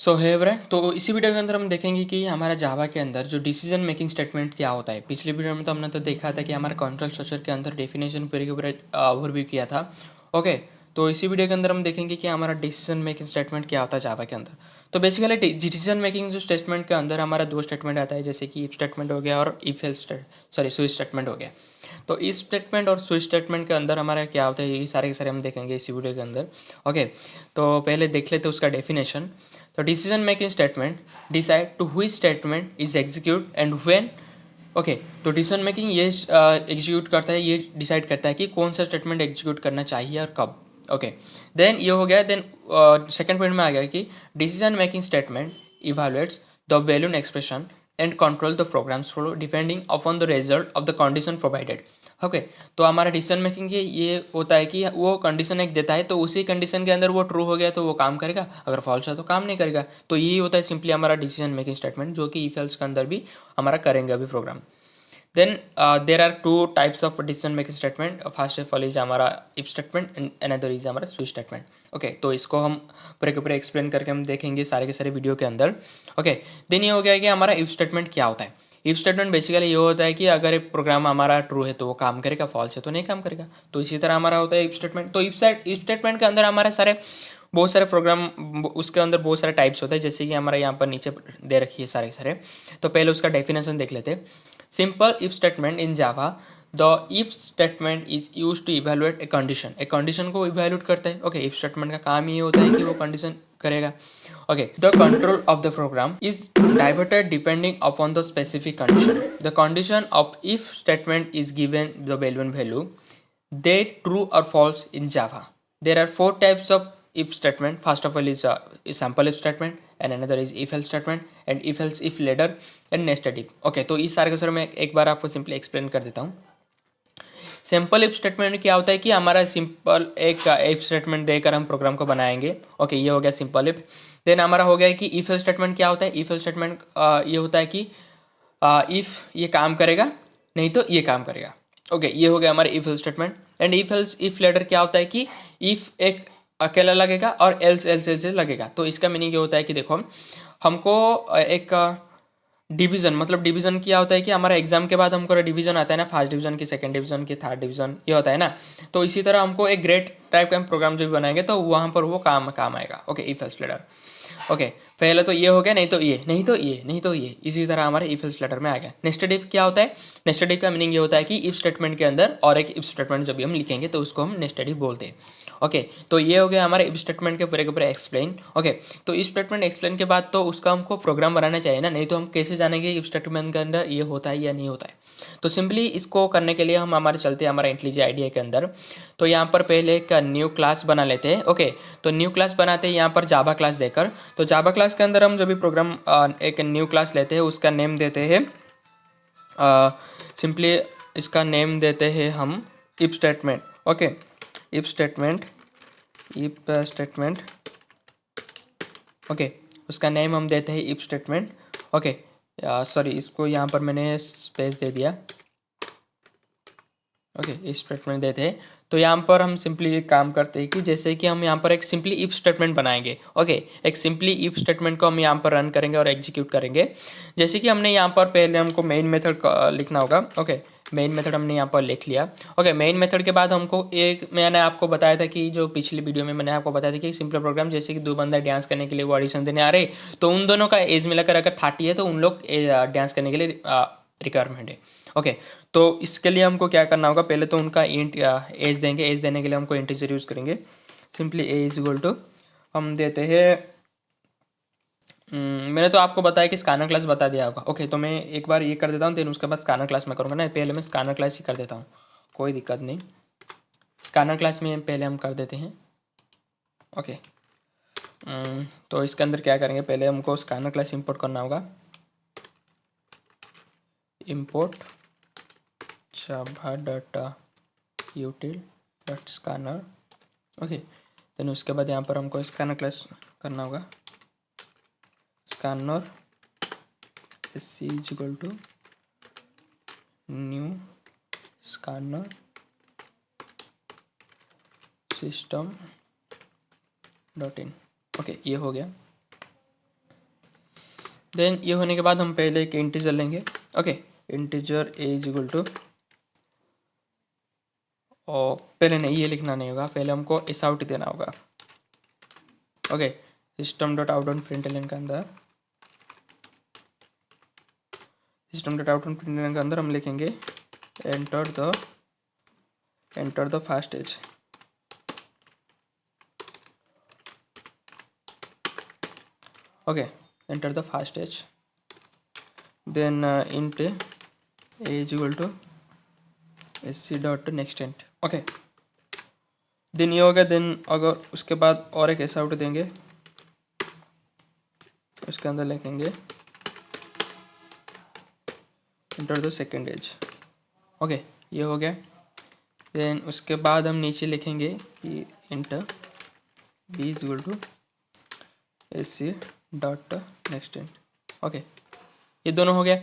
सो है एवरीवन, तो इसी वीडियो के अंदर हम देखेंगे कि हमारा जावा के अंदर जो डिसीजन मेकिंग स्टेटमेंट क्या होता है। पिछले वीडियो में तो हमने तो देखा था कि हमारा कंट्रोल स्ट्रक्चर के अंदर डेफिनेशन पूरे के पूरे ओवरव्यू किया था। ओके, तो इसी वीडियो के अंदर हम देखेंगे कि हमारा डिसीजन मेकिंग स्टेटमेंट क्या होता है जावा के अंदर। तो बेसिकली डिसीजन मेकिंग जो स्टेटमेंट के अंदर हमारा दो स्टेटमेंट आता है, जैसे कि इफ स्टेटमेंट हो गया और इफ एल्स स्विच स्टेटमेंट हो गया। तो इस स्टेटमेंट और स्विच स्टेटमेंट के अंदर हमारा क्या होता है, ये सारे के सारे हम देखेंगे इसी वीडियो के अंदर। ओके, तो पहले देख लेते हैं उसका डेफिनेशन। तो decision making statement decide to which statement is execute and when. Okay, तो डिसीजन मेकिंग ये एग्जीक्यूट करता है, ये डिसाइड करता है कि कौन सा स्टेटमेंट एग्जीक्यूट करना चाहिए और कब। ओके, देन ये हो गया। देन सेकंड पॉइंट में आ गया कि decision making statement evaluates the value expression and control the programs flow depending upon the result of the condition provided. Okay, तो हमारा डिसीजन मेकिंग ये होता है कि वो कंडीशन एक देता है, तो उसी कंडीशन के अंदर वो ट्रू हो गया तो वो काम करेगा, अगर फॉल्स है तो काम नहीं करेगा। तो यही होता है सिंपली हमारा डिसीजन मेकिंग स्टेटमेंट, जो कि इफ एल्स के अंदर भी हमारा करेंगे अभी program. Then there are two types of decision making statement. First of all is हमारा if statement and another is हमारा स्विच स्टेटमेंट। ओके, तो इसको हम पूरे के पूरे एक्सप्लेन करके हम देखेंगे सारे के सारे वीडियो के अंदर। ओके, देन ये हो गया कि हमारा इफ स्टेटमेंट क्या होता है। इफ स्टेटमेंट बेसिकली ये होता है कि अगर एक प्रोग्राम हमारा ट्रू है तो वो काम करेगा, फॉल्स है तो नहीं काम करेगा। तो इसी तरह हमारा होता है इफ स्टेटमेंट। तो इफ स्टेटमेंट के अंदर हमारे सारे बहुत सारे प्रोग्राम, उसके अंदर बहुत सारे टाइप्स होते हैं, जैसे कि हमारे यहाँ पर नीचे दे रखी है सारे सारे। तो पहले उसका डेफिनेशन देख लेते हैं। Simple if statement in Java, the if statement is use to evaluate a condition. एक कंडीशन को इवेलुएट करता है। ओके, इफ स्टेटमेंट का काम ये होता है कि वो कंडीशन करेगा। Okay, the control of the program is diverted depending upon the specific condition. The condition of if statement is given the Boolean value, they true or false in Java. There are four types of if statement. First of all is sample if statement, and another is if else statement, and if else if later, and nested if. Okay, तो इस सारे का sir मैं एक बार आपको simply explain कर देता हूँ। सिंपल इफ स्टेटमेंट में क्या होता है कि हमारा सिंपल एक इफ स्टेटमेंट देकर हम प्रोग्राम को बनाएंगे। ओके, ये हो गया सिंपल इफ। देन हमारा हो गया कि इफ स्टेटमेंट क्या होता है। इफ स्टेटमेंट ये होता है कि इफ ये काम करेगा, नहीं तो ये काम करेगा। ओके, ये हो गया हमारा if statement. And if ladder क्या होता है कि इफ एक अकेला लगेगा और एल्स एल्स एल्स लगेगा। तो इसका मीनिंग ये होता है कि देखो, हमको एक डिवीजन, मतलब डिवीजन क्या होता है कि हमारा एग्जाम के बाद हमको डिवीजन आता है ना, फर्स्ट डिवीजन की, सेकंड डिवीजन की, थर्ड डिवीजन, ये होता है ना। तो इसी तरह हमको एक ग्रेड टाइप का प्रोग्राम जो भी बनाएंगे तो वहाँ पर वो काम आएगा। Okay, if else ladder. Okay, पहले तो ये हो गया, नहीं तो ये, नहीं तो ये, नहीं तो ये, इसी तरह हमारे इफ एल्स लेटर में आ गया। नेस्टेड इफ क्या होता है। नेस्टेड इफ का मीनिंग ये होता है कि इफ स्टेटमेंट के अंदर और एक इफ स्टेटमेंट जब भी हम लिखेंगे तो उसको हम नेस्टेड इफ बोलते हैं। ओके, तो ये हो गया हमारे इफ स्टेटमेंट के पूरे एक्सप्लेन। ओके, तो इफ स्टेटमेंट एक्सप्लेन के बाद तो उसका हमको प्रोग्राम बनाना चाहिए ना, नहीं तो हम कैसे जानेंगे इफ स्टेटमेंट के अंदर ये होता है या नहीं होता है। तो सिंपली इसको करने के लिए हम हमारे चलते हैं हमारा इंटेलिजेंट आईडिया के अंदर। तो यहाँ पर पहले एक न्यू क्लास बना लेते हैं। ओके, तो न्यू क्लास बनाते हैं यहाँ पर जावा क्लास देकर। तो जावा क्लास के अंदर हम जब भी प्रोग्राम एक न्यू क्लास लेते हैं, उसका नेम देते हैं सिंपली, इसका नेम देते हैं हम if statement. Okay, if statement, if statement. Okay, उसका नेम हम देते हैं इफ स्टेटमेंट। ओके, सॉरी, इसको यहाँ पर मैंने स्पेस दे दिया। ओके, इफ स्टेटमेंट देते हैं। तो यहाँ पर हम सिंपली काम करते हैं कि जैसे कि हम यहाँ पर एक सिंपली इफ स्टेटमेंट बनाएंगे। ओके, एक सिंपली इफ स्टेटमेंट को हम यहाँ पर रन करेंगे और एग्जीक्यूट करेंगे। जैसे कि हमने यहाँ पर पहले हमको मेन मेथड लिखना होगा। ओके, मेन मेथड हमने यहाँ पर लिख लिया। ओके, मेन मेथड के बाद हमको एक, मैंने आपको बताया था कि जो पिछली वीडियो में मैंने आपको बताया था कि सिंपल प्रोग्राम, जैसे कि दो बंदा डांस करने के लिए वो ऑडिशन देने आ रहे, तो उन दोनों का एज मिलाकर अगर 30 है तो उन लोग डांस करने के लिए रिक्वायरमेंट है। ओके, तो इसके लिए हमको क्या करना होगा, पहले तो उनका इंट एज देंगे। एज देने के लिए हमको इंटीजर यूज़ करेंगे। Simply A is equal to हम देते हैं, मैंने तो आपको बताया कि स्कैनर क्लास बता दिया होगा। ओके, तो मैं एक बार ये कर देता हूँ, देन उसके बाद स्कैनर क्लास में करूँगा ना। पहले मैं स्कैनर क्लास ही कर देता हूँ, कोई दिक्कत नहीं। स्कैनर क्लास में पहले हम कर देते हैं। ओके, तो इसके अंदर क्या करेंगे, पहले हमको स्कैनर क्लास इंपोर्ट करना होगा। Import java data util dot scanner। Okay, then उसके बाद यहाँ पर हमको स्कैनर क्लास करना होगा। Scanner C is equal to new scanner system dot in. Okay, ये हो गया। देन ये होने के बाद हम पहले एक इंटीजर लेंगे, okay, integer A is equal to, और पहले नहीं ये लिखना नहीं होगा, पहले हमको एस आउट देना होगा, okay. System dot out dot println के अंदर, system dot out dot println के अंदर हम लिखेंगे enter the first age, okay, enter the first age, then int A is equal to SC dot next int, okay. Then ये हो गया। Then अगर उसके बाद और एक ऐसा आउट देंगे, उसके अंदर लिखेंगे enter the second age, okay, ये हो गया। देन उसके बाद हम नीचे लिखेंगे कि int B is equal to S C dot next int, okay, ये दोनों हो गया।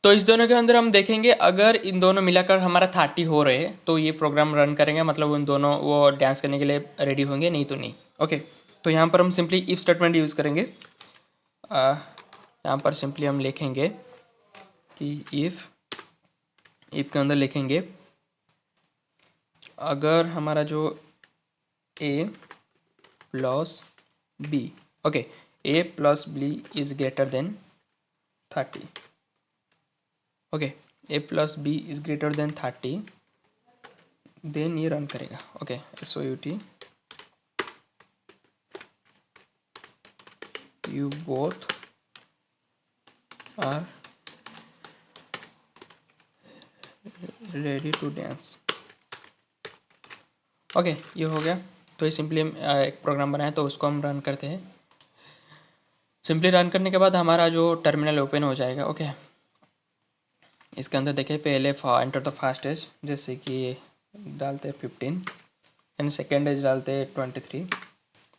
तो इस दोनों के अंदर हम देखेंगे अगर इन दोनों मिलाकर हमारा 30 हो रहे हैं तो ये प्रोग्राम रन करेंगे, मतलब उन दोनों वो डांस करने के लिए रेडी होंगे, नहीं तो नहीं, ओके। तो यहाँ पर हम सिंपली इफ स्टेटमेंट यूज़ करेंगे। यहाँ पर सिंपली हम लिखेंगे कि इफ के अंदर लिखेंगे अगर हमारा जो A plus B, okay, A plus B is greater than 30, okay, A plus B is greater than 30, then ये रन करेगा, okay, SOUT you both are ready to dance, okay, ये हो गया। तो ये सिंपली हम एक प्रोग्राम बनाए तो उसको हम रन करते हैं। सिंपली रन करने के बाद हमारा जो टर्मिनल ओपन हो जाएगा, ओके। इसके अंदर देखिए पहले एंटर द फर्स्ट एज, जैसे कि डालते 15 एंड सेकेंड एज डालते 23,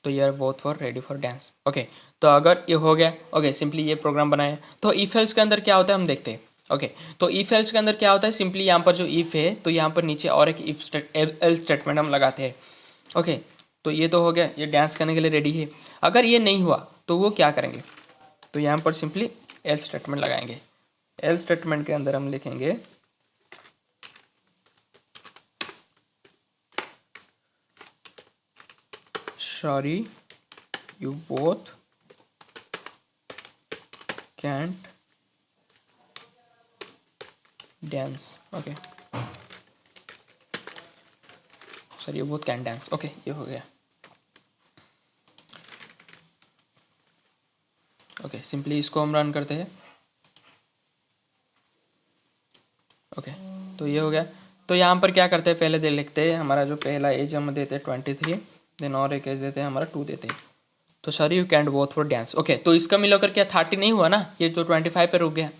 तो ये are both for ready for dance, okay. तो अगर ये हो गया, ओके, सिंपली ये प्रोग्राम बनाया। तो इफ एल्स के अंदर क्या होता है हम देखते हैं, ओके। तो इफ एल्स के अंदर क्या होता है, सिंपली यहाँ पर जो इफ है तो यहाँ पर नीचे और एक इफ एल्स स्टेटमेंट हम लगाते हैं, ओके। तो ये तो हो गया, ये डांस करने के लिए रेडी है। अगर ये नहीं हुआ तो वो क्या करेंगे, तो यहाँ पर सिंपली एल्स स्टेटमेंट लगाएंगे। एल्स स्टेटमेंट के अंदर हम लिखेंगे sorry you both can't dance, okay, sorry you both can't dance, okay, ये हो गया, ओके। सिंपली इसको हम रन करते हैं, ओके। तो ये हो गया। तो यहाँ पर क्या करते हैं, पहले दे लिखते हैं हमारा जो पहला एज हम देते हैं 23, देन और एक एज देते हैं हमारा 2 देते हैं। तो sorry you can't both for dance, okay. तो इसका मिलाकर क्या 30 नहीं हुआ ना, ये तो 25 पे रुक गया।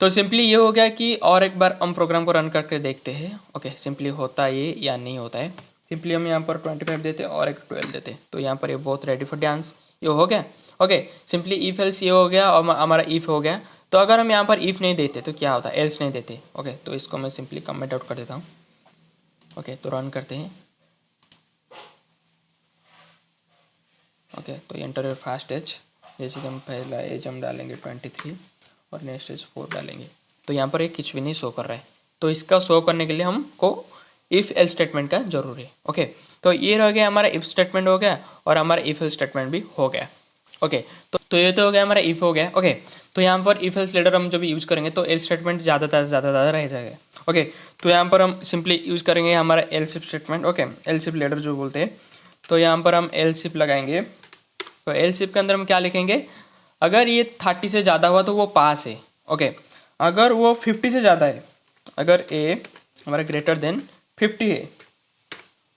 तो सिंपली ये हो गया कि और एक बार हम प्रोग्राम को रन करके देखते हैं, ओके, सिंपली होता है ये या नहीं होता है। सिंपली हम यहाँ पर 25 देते और एक 12 देते, तो यहाँ पर ये बोथ रेडी फॉर डांस, ये हो गया, ओके। सिंपली इफ एल्स ये हो गया और हमारा इफ हो गया। तो अगर हम यहाँ पर इफ नहीं देते तो क्या होता है, एल्स नहीं देते, ओके। तो इसको मैं सिंपली कमेंट आउट कर देता हूँ, ओके। तो रन करते हैं, ओके। तो एंटर योर फर्स्ट एज, जैसे कि हम पहला एज हम डालेंगे 23 और नेक्स्ट एज 4 डालेंगे। तो यहाँ पर एक कुछ भी नहीं शो कर रहा है, तो इसका शो करने के लिए हमको इफ़ एल्स स्टेटमेंट का जरूरी है, ओके। तो ये रह गया हमारा इफ स्टेटमेंट हो गया और हमारा इफ एल्स स्टेटमेंट भी हो गया, ओके। तो ये तो हो गया हमारा इफ हो गया, ओके। तो यहाँ पर इफ एल्स लेटर हम जब यूज़ करेंगे तो एल्स स्टेटमेंट ज़्यादा रह जाएगा, ओके। तो यहाँ पर हम सिंपली यूज़ करेंगे हमारा else if statement, okay, else if ladder जो बोलते हैं। तो यहाँ पर हम एल्स इफ लगाएंगे। तो एल्स इफ के अंदर हम क्या लिखेंगे, अगर ये 30 से ज़्यादा हुआ तो वो पास है, ओके। अगर वो 50 से ज़्यादा है, अगर ए हमारा ग्रेटर देन 50 है,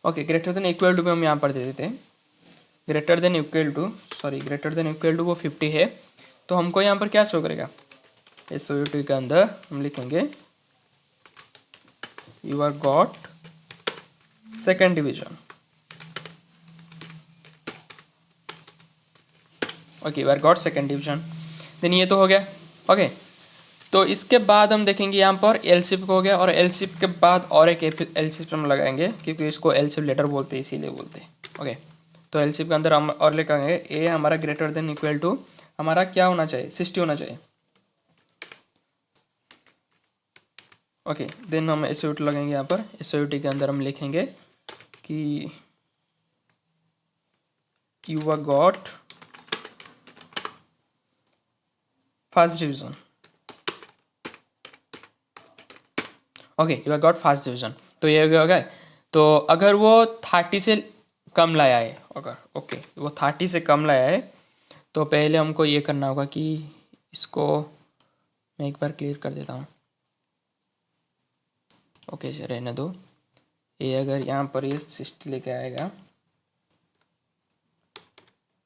okay, greater than equal to भी हम यहाँ पर दे देते हैं, ग्रेटर देन इक्वल टू वो 50 है, तो हमको यहाँ पर क्या शो करेगा, SOUT के अंदर हम लिखेंगे you are got second division, okay, you are got second division. Then ये तो हो गया, ओके। तो इसके बाद हम देखेंगे यहाँ पर एलसिफ हो गया, और एलसिफ के बाद और एक एलसिफ हम लगाएंगे क्योंकि इसको एलसिफ लेटर बोलते हैं, इसीलिए बोलते हैं, ओके। तो एलसिफ के अंदर हम और लिखेंगे ए हमारा ग्रेटर देन इक्वल टू हमारा क्या होना चाहिए, 60 होना चाहिए। ओके, देन हम SOUT लगेंगे यहाँ पर। SOUT के अंदर हम लिखेंगे कि you are got first division. Okay, you are got first division, तो ये हो गया। तो अगर वो 30 से कम लाया है, अगर ओके वो 30 से कम लाया है, तो पहले हमको ये करना होगा कि इसको मैं एक बार क्लियर कर देता हूँ। ओके रहने दो। ये अगर यहाँ पर ये 60 लेकर आएगा,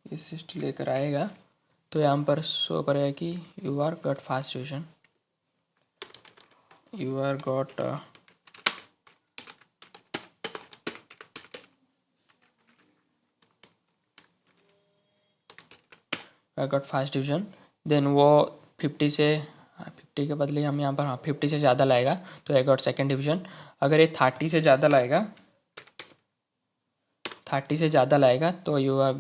ये 60 लेकर आएगा, तो यहाँ पर शो करेगा कि you are got first division, you are got first division. Then वो 50 से 50 के बदले हम यहाँ पर 50 से ज़्यादा लाएगा तो आई गॉट सेकेंड डिवीज़न। अगर ये 30 से ज़्यादा लाएगा, 30 से ज़्यादा लाएगा तो यू आर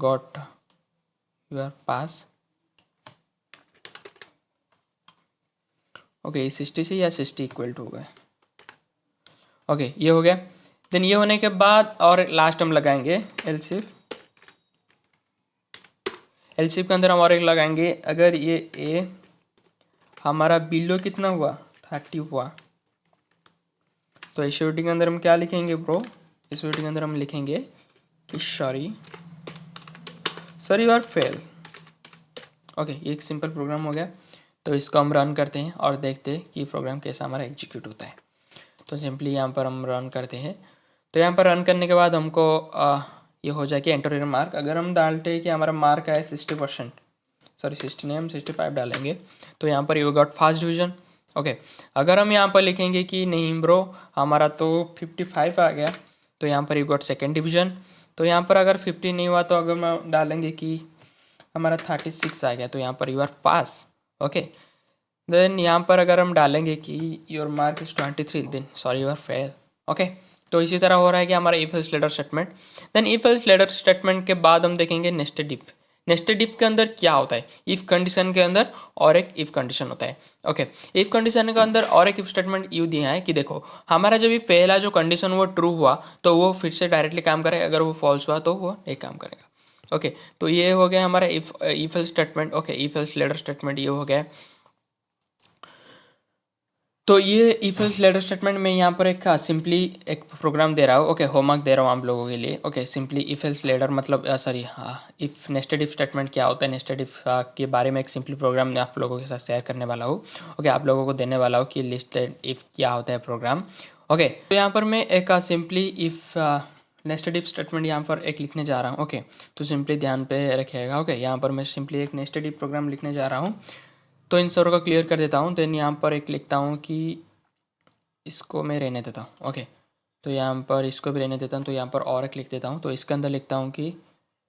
पास। ओके 60 से या 60 इक्वल टू हो गए। ओके ये हो गया। देन ये होने के बाद और लास्ट हम लगाएंगे एलसीफ के अंदर हम और एक लगाएंगे। अगर ये ए हमारा बिलो कितना हुआ, 30 हुआ, तो एसओटी के अंदर हम क्या लिखेंगे ब्रो, एसओटी के अंदर हम लिखेंगे कि sorry you are fail. Okay ये एक सिंपल प्रोग्राम हो गया। तो इसको हम रन करते हैं और देखते हैं कि प्रोग्राम कैसा हमारा एग्जीक्यूट होता है। तो सिंपली यहाँ पर हम रन करते हैं। तो यहाँ पर रन करने के बाद हमको ये हो जाए कि एंटर योर मार्क। अगर हम डालते हैं कि हमारा मार्क है 60%, सॉरी 60 नहीं, हम 65 डालेंगे, तो यहाँ पर you got first division. Okay अगर हम यहाँ पर लिखेंगे कि नहीं ब्रो हमारा तो 55 आ गया, तो यहाँ पर यू गॉट सेकेंड डिवीज़न। तो यहाँ पर अगर 50 नहीं हुआ, तो अगर मैं डालेंगे कि हमारा 36 आ गया, तो यहाँ पर you are pass. Okay then यहाँ पर अगर हम डालेंगे कि your mark is 23, then sorry you are fail. Okay तो इसी तरह हो रहा है कि हमारा if else ladder statement. Then if else ladder statement के बाद हम देखेंगे नेस्टेड इफ। नेस्टेड इफ के अंदर क्या होता है, इफ कंडीशन के अंदर और एक इफ कंडीशन होता है। ओके इफ कंडीशन के अंदर और एक इफ स्टेटमेंट यू दिया है कि देखो हमारा जब भी पहला जो कंडीशन वो ट्रू हुआ तो वो फिर से डायरेक्टली काम करेगा, अगर वो फॉल्स हुआ तो वो नहीं काम करेगा। ओके तो ये हो गया हमारा if else statement. Okay if else ladder statement ये हो गया। तो ये इफ एल्स लेटर स्टेटमेंट में यहाँ पर एक सिंपली एक प्रोग्राम दे रहा हूँ। ओके होमवर्क दे रहा हूँ आप लोगों के लिए। Okay simply if else ladder मतलब sorry if nested if statement क्या होता है, नेस्टेड इफ के बारे में एक सिंपली प्रोग्राम मैं आप लोगों के साथ शेयर करने वाला हूँ। ओके आप लोगों को देने वाला हूँ कि लिस्टेड इफ क्या होता है प्रोग्राम। ओके तो यहाँ पर मैं एक simply if nested if statement यहाँ पर एक लिखने जा रहा हूँ। ओके तो सिंपली ध्यान पे रखिएगा। ओके यहाँ पर मैं सिंपली एक नेस्टेड इफ प्रोग्राम लिखने जा रहा हूँ। तो इन सबों को क्लियर कर देता हूँ। देन यहाँ पर एक लिखता हूँ कि इसको मैं रहने देता हूँ। ओके तो यहाँ पर इसको भी रहने देता हूँ। तो यहाँ पर और एक लिख देता हूँ। तो इसके अंदर लिखता हूँ कि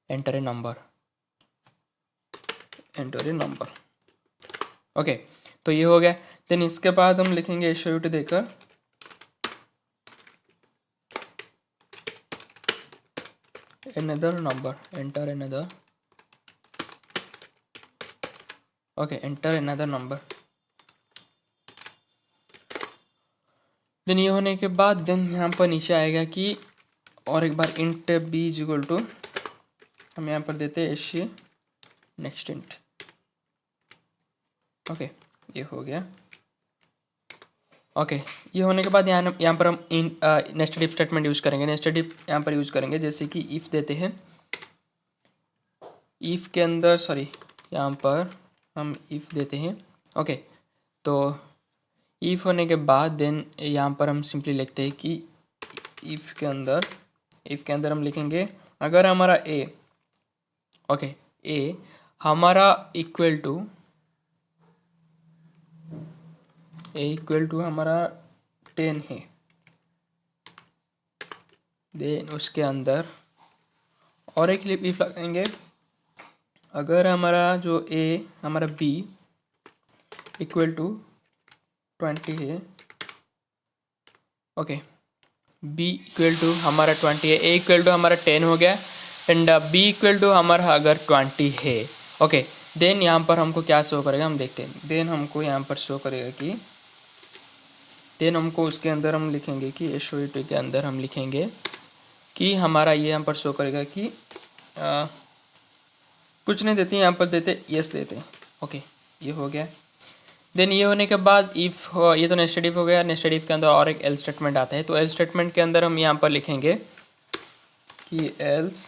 enter a number, enter a number. Okay तो ये हो गया। देन इसके बाद हम लिखेंगे SOUT देकर another number, enter another। Okay enter another number. Then ये होने के बाद देन यहाँ पर नीचे आएगा कि और एक बार int b is equal to हम यहाँ पर देते हैं SC नेक्स्ट इंट। ओके ये हो गया। ओके ये होने के बाद यहाँ पर हम नेस्टेड इफ स्टेटमेंट यूज़ करेंगे। नेस्टेड इफ यहाँ पर यूज़ करेंगे, जैसे कि इफ़ देते हैं, इफ़ के अंदर सॉरी यहाँ पर हम इफ़ देते हैं। ओके तो इफ़ होने के बाद देन यहाँ पर हम सिंपली लिखते हैं कि इफ़ के अंदर हम लिखेंगे अगर हमारा ए ओके ए हमारा इक्वल टू हमारा 10 है, देन उसके अंदर और एक इफ लगाएंगे अगर हमारा जो ए हमारा बी इक्वल टू 20 है। ओके बी इक्वल टू हमारा 20 है, ए इक्वल टू हमारा 10 हो गया एंड बी इक्वल टू हमारा अगर 20 है। ओके देन यहाँ पर हमको क्या शो करेगा, हम देखते हैं। देन हमको यहाँ पर शो करेगा कि देन हमको उसके अंदर हम लिखेंगे कि SOUT के अंदर हम लिखेंगे कि हमारा ये यहाँ पर शो करेगा कि कुछ नहीं देते, यहाँ पर देते यस देते। ओके, ये हो गया। देन ये होने के बाद इफ़, ये तो नेस्टेड इफ हो गया। नेस्टेड इफ के अंदर और एक एल स्टेटमेंट आता है, तो एल स्टेटमेंट के अंदर हम यहाँ पर लिखेंगे कि एल्स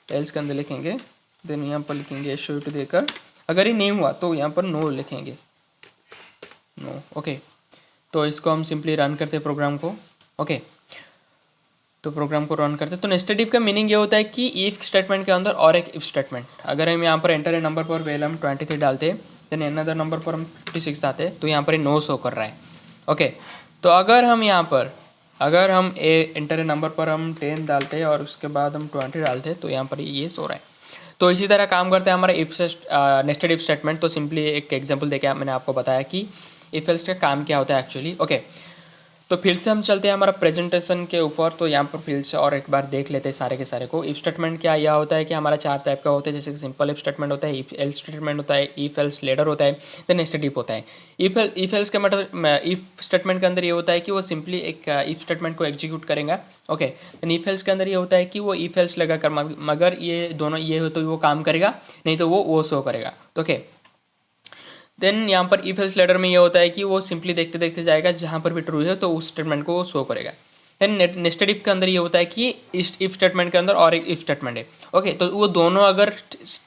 के अंदर लिखेंगे। देन यहाँ पर लिखेंगे SOUT देकर, अगर ये नहीं हुआ तो यहाँ पर नो लिखेंगे, नो। ओके, तो इसको हम सिंपली रन करते हैं प्रोग्राम को। ओके, तो प्रोग्राम को रन करते हैं। तो नेस्टेड इफ का मीनिंग ये होता है कि इफ स्टेटमेंट के अंदर और एक इफ स्टेटमेंट, अगर हम यहाँ पर एंटर ए नंबर पर वेल हम 23 डालते हैं, देन अनदर नंबर पर हम 56 आते हैं, तो यहाँ पर नो शो कर रहा है। ओके, तो अगर हम यहाँ पर एंटर ए नंबर पर हम 10 डालते हैं और उसके बाद हम 20 डालते हैं, तो यहाँ पर ये शो रहा है। तो इसी तरह काम करता है हमारा इफ नेस्टेड इफ स्टेटमेंट। तो सिंपली एक एग्जांपल देके मैंने आपको बताया कि इफ एल्स का काम क्या होता है एक्चुअली। ओके, तो फिर से हम चलते हैं हमारा प्रेजेंटेशन के ऊपर। तो यहाँ पर फिर से और एक बार देख लेते हैं सारे के सारे को। इफ स्टेटमेंट क्या यह होता है कि हमारा 4 टाइप का होता है, जैसे कि सिंपल इफ स्टेटमेंट होता है, इफ एल्स स्टेटमेंट होता है, इफ एल्स लेटर होता है, देन नेस्टेड इफ होता है। इफ एल्स का मतलब इफ स्टेटमेंट के अंदर ये होता है कि वो सिंपली एक इफ स्टेटमेंट को एग्जीक्यूट करेगा। ओके, देन इफ एल्स के अंदर ये होता है कि वो इफ एल्स लगा कर मगर ये दोनों ये हो तो वो काम करेगा, नहीं तो वो शो करेगा। तो ओके, देन यहाँ पर इफ एल्स लेटर में ये होता है कि वो सिंपली देखते देखते जाएगा, जहाँ पर भी ट्रू है तो उस स्टेटमेंट को वो शो करेगा। देन नेस्टेड इफ के अंदर ये होता है कि इस इफ स्टेटमेंट के अंदर और एक इफ स्टेटमेंट है। ओके, तो वो दोनों अगर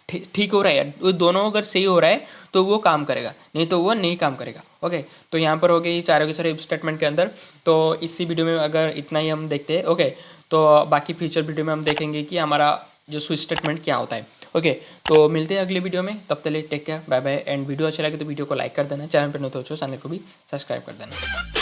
ठीक हो रहा है, वो दोनों अगर सही हो रहा है तो वो काम करेगा, नहीं तो वो नहीं काम करेगा। ओके, तो यहाँ पर हो गई चारों के सारे इफ स्टेटमेंट के अंदर। तो इसी वीडियो में अगर इतना ही हम देखते हैं। ओके, तो बाकी फ्यूचर वीडियो में हम देखेंगे कि हमारा जो स्विच स्टेटमेंट क्या होता है। ओके, तो मिलते हैं अगले वीडियो में, तब तक take care, bye bye. And video अच्छा लगे तो वीडियो को लाइक कर देना, चैनल पर नहीं तो चैनल को भी सब्सक्राइब कर देना।